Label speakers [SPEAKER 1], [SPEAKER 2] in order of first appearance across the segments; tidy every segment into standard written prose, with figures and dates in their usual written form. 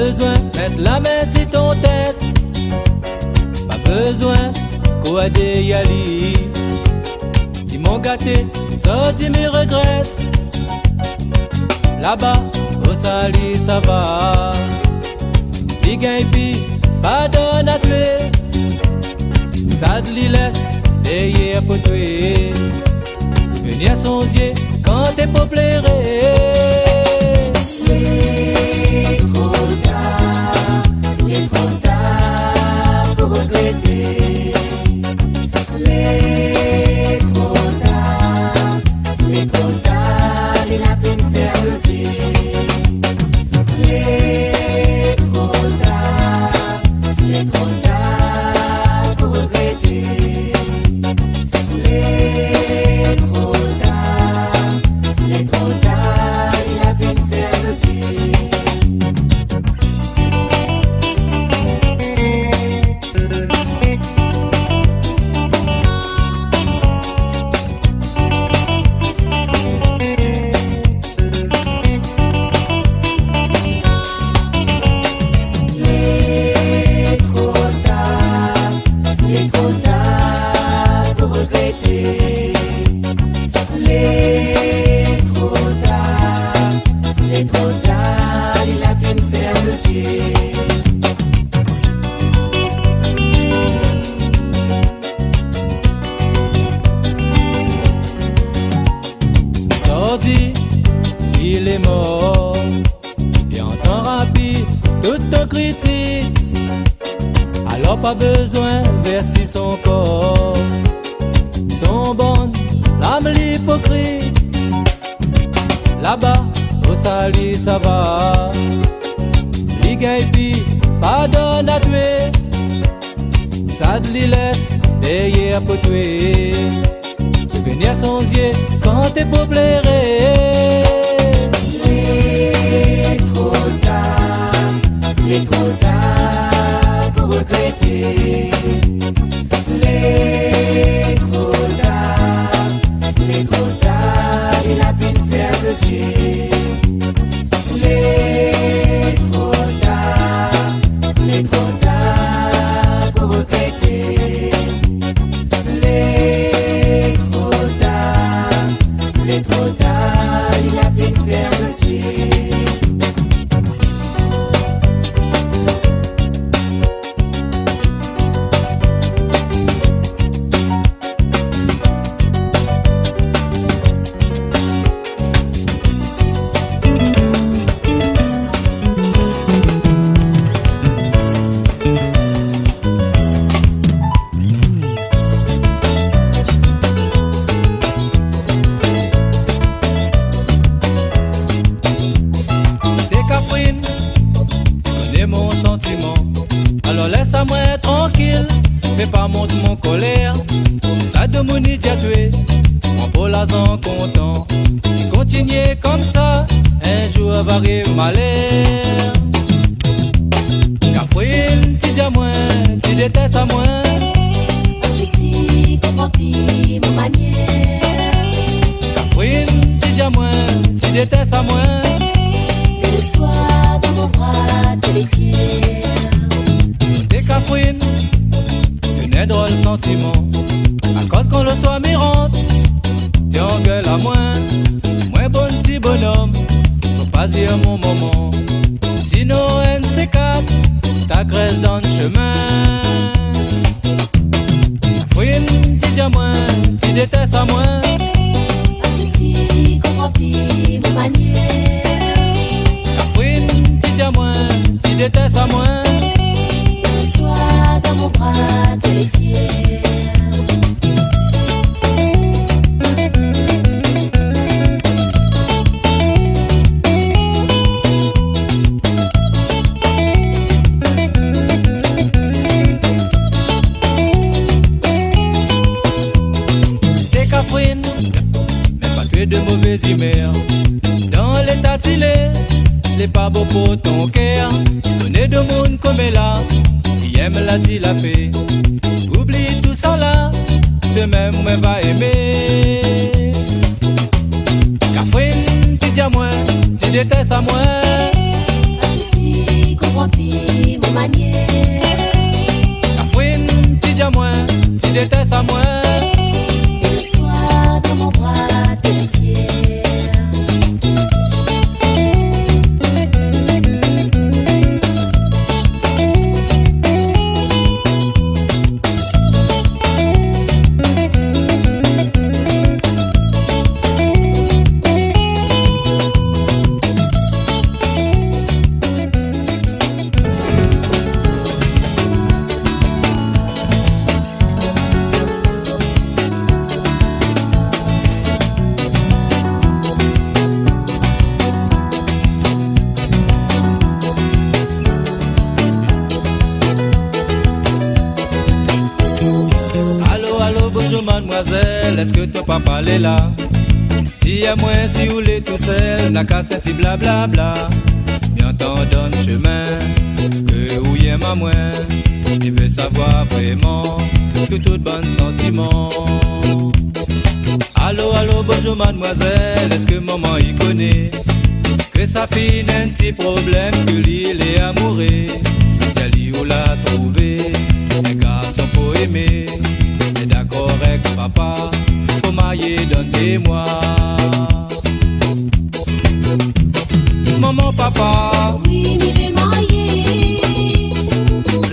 [SPEAKER 1] besoin mettre la main sur ton tête. Pas besoin qu'on a des yali. Si mon gâté, sorti mes regrets. Là-bas, au sali, ça va. Les gains pi, pardonne à tuer. Ça te laisse, derrière pour tuer. Venir son yeux quand t'es pas plaire.
[SPEAKER 2] Il est trop tard pour regretter. Il est trop tard, il a fait une faire le ciel. Il est trop tard pour regretter. Il est trop tard, il a fait une faire le ciel.
[SPEAKER 1] Il est mort, et en temps rapide, toute ton critique. Alors pas besoin verser son corps. Ton bon, l'âme l'hypocrite. Là-bas, au sali, ça va. Les gains pi, pardonne à tuer. Ça te laisse, derrière pour tuer. Souvenir son yeux quand t'es pour plaire.
[SPEAKER 2] Il est trop tard pour regretter. Il est trop tard, il a fait une faire le ciel. Il est trop tard pour regretter. Il est trop tard, il a fait une faire le ciel.
[SPEAKER 1] Mon sentiment, alors laisse-moi tranquille. Fais pas monter mon colère. Ça de mon tué. Mon polazan content. Si continuer comme ça, un jour va arriver malheur. Cafouine, tu dis à moi, tu détestes à moi.
[SPEAKER 2] Petit, comprends plus mon manière.
[SPEAKER 1] Cafouine, tu dis à moi, tu détestes à moi.
[SPEAKER 2] Et le soir dans mon bras, t'es les fiers.
[SPEAKER 1] T'es cafouine, tenais drôle sentiment. À cause qu'on le soit mirante, t'es en gueule à moi. Moi bon petit bonhomme, faut pas dire mon moment. Sinon un C4, ta graisse dans le chemin. Cafouine, tu dis à moi, tu détestes à moi.
[SPEAKER 2] Petit, comprends plus mon manière.
[SPEAKER 1] Cafouine, tu dis à moi, tu détestes à moi.
[SPEAKER 2] Le soir dans mon bras, t'es les fiers.
[SPEAKER 1] T'es cafouine, mais pas que de mauvaises humeurs. Dans l'état il est, les pas beau pour ton cœur. Je connais de monde comme elle a, il aime la dit la fait. Oublie tout ça là, de même moi va aimer. Cafouine, tu dis à moi, tu détestes à moi.
[SPEAKER 2] Petit, comprends
[SPEAKER 1] bonjour mademoiselle, est-ce que ton papa l'est là? Dis à moi si vous l'êtes tout seul, n'a qu'à sentir blablabla. Bien t'en donne chemin, que où y est ma moi. Il veut savoir vraiment, tout bon sentiment. Allô, allô, bonjour mademoiselle, est-ce que maman y connaît? Que sa fille n'a un petit problème, que l'île est amoureux. Yali où l'a trouvé, un garçon pour aimer. Et d'accord avec papa, pour marier donne-moi. Maman, papa,
[SPEAKER 2] Oui, mais je vais marier.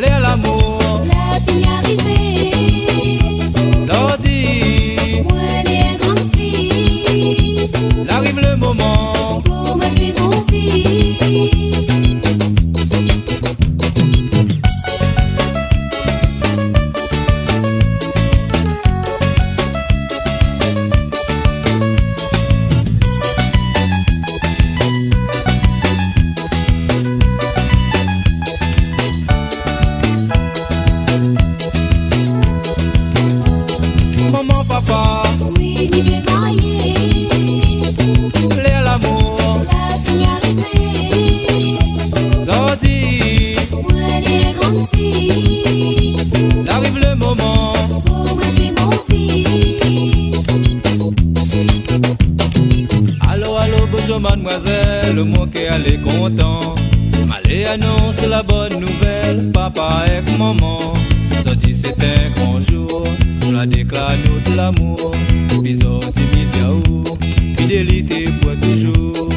[SPEAKER 1] l'air l'amour,
[SPEAKER 2] La fille arrivée.
[SPEAKER 1] Zordi,
[SPEAKER 2] Moi, elle est grande fille.
[SPEAKER 1] l'arrive le moment.
[SPEAKER 2] Pour me faire mon fille.
[SPEAKER 1] Maman, papa,
[SPEAKER 2] Oui, mais je vais marier.
[SPEAKER 1] l'air l'amour,
[SPEAKER 2] La fille arrivée.
[SPEAKER 1] Zordi,
[SPEAKER 2] Moi, elle est grande fille.
[SPEAKER 1] l'arrive le moment.
[SPEAKER 2] Pour me faire mon fille.
[SPEAKER 1] Allô, allô, bonjour mademoiselle, mon cœur est content. M'allez annonce la bonne nouvelle, papa et maman. Sorti c'est un grand jour, on la déclare nous de l'amour. Épisode Midiaou, fidélité pour toujours.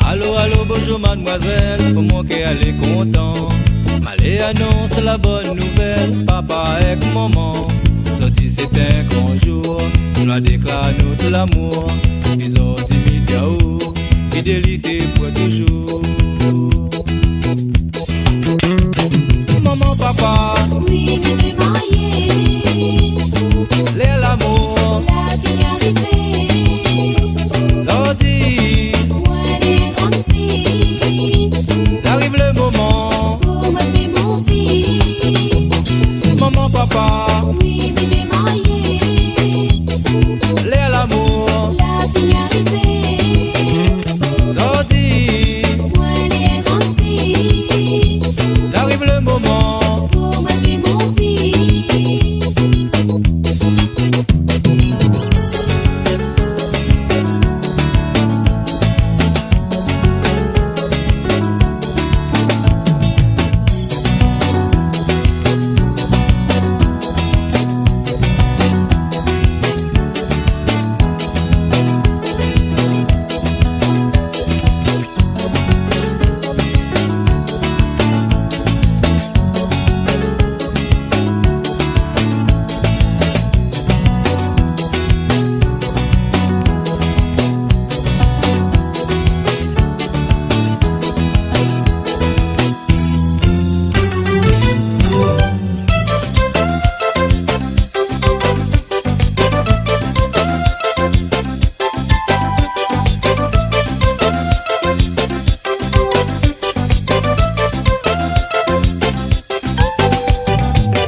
[SPEAKER 1] Allô, allô, bonjour mademoiselle, mon cœur est content. M'allez annonce la bonne nouvelle, papa et maman. Sorti c'est un grand jour, on la déclare nous de l'amour. Épisode Midiaou, fidélité pour toujours. Maman, papa,
[SPEAKER 2] Oui, mais je vais marier.
[SPEAKER 1] l'air l'amour,
[SPEAKER 2] La fille arrivée.
[SPEAKER 1] Zordi,
[SPEAKER 2] Moi, elle est grande fille.
[SPEAKER 1] arrive le moment.
[SPEAKER 2] Pour me faire mon fille.
[SPEAKER 1] Maman, papa,
[SPEAKER 2] Oui, mais je vais marier.
[SPEAKER 1] l'air l'amour,
[SPEAKER 2] La fille arrivée.
[SPEAKER 1] Zordi,
[SPEAKER 2] Moi, elle est grande fille.
[SPEAKER 1] arrive le moment.
[SPEAKER 2] Pour me faire mon fille.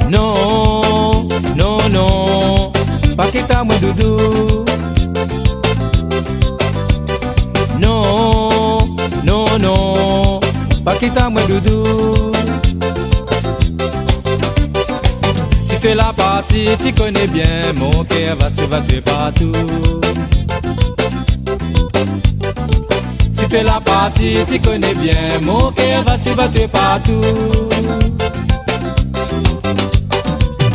[SPEAKER 1] Non, non, non, pas quitte à moi doudou. Non, non, non, pas quitte à moi doudou. Si tu es la partie, tu connais bien, mon cœur va se battre partout. Si tu es la partie, tu connais bien, mon cœur va se battre partout.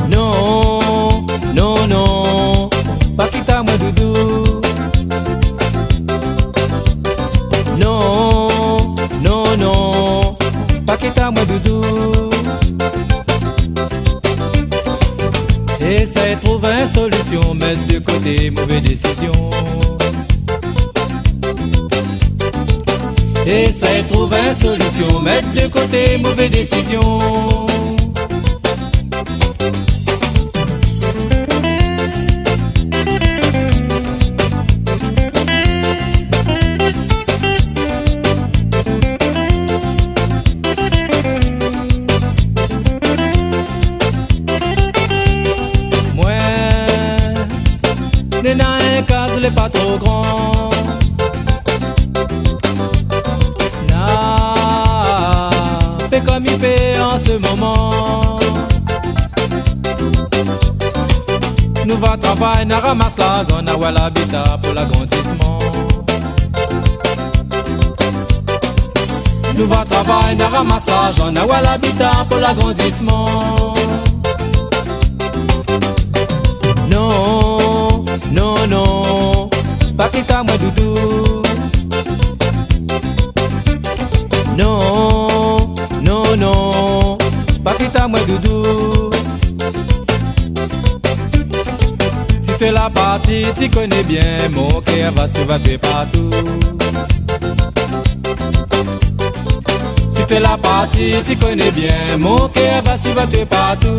[SPEAKER 1] Non, non, non, pas quitte à moi doudou. Non, non, non, pas quitte à moi doudou. Essaye de trouver une solution, mettre de côté mauvaise décision. Essaye de trouver une solution, mettre de côté mauvaise décision. Moi en ce moment. Nous va travailler, nous ramasse la zone où elle habite pour l'agrandissement. Nous va travailler, nous ramasse la zone où elle habite pour l'agrandissement. Non, non, non, pas quitte à moi doudou. Non, non, non, pas quitte à moi doudou. Si tu es la partie, tu connais bien, mon cœur va suivre tes partout. Si tu es la partie, tu connais bien, mon cœur va suivre tes partout.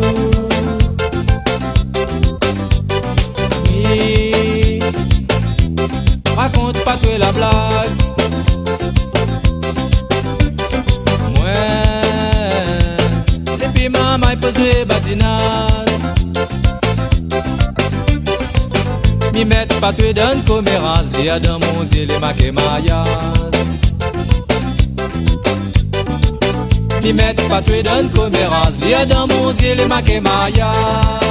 [SPEAKER 1] Oui, raconte pas toi la blague. Depuis maman est posée badinage. Mi met pas tuer dans comérance. Lia dans mon zile et maquet maillage. Mi met pas tuer dans comérance. Lia dans mon zile et maquet maillage.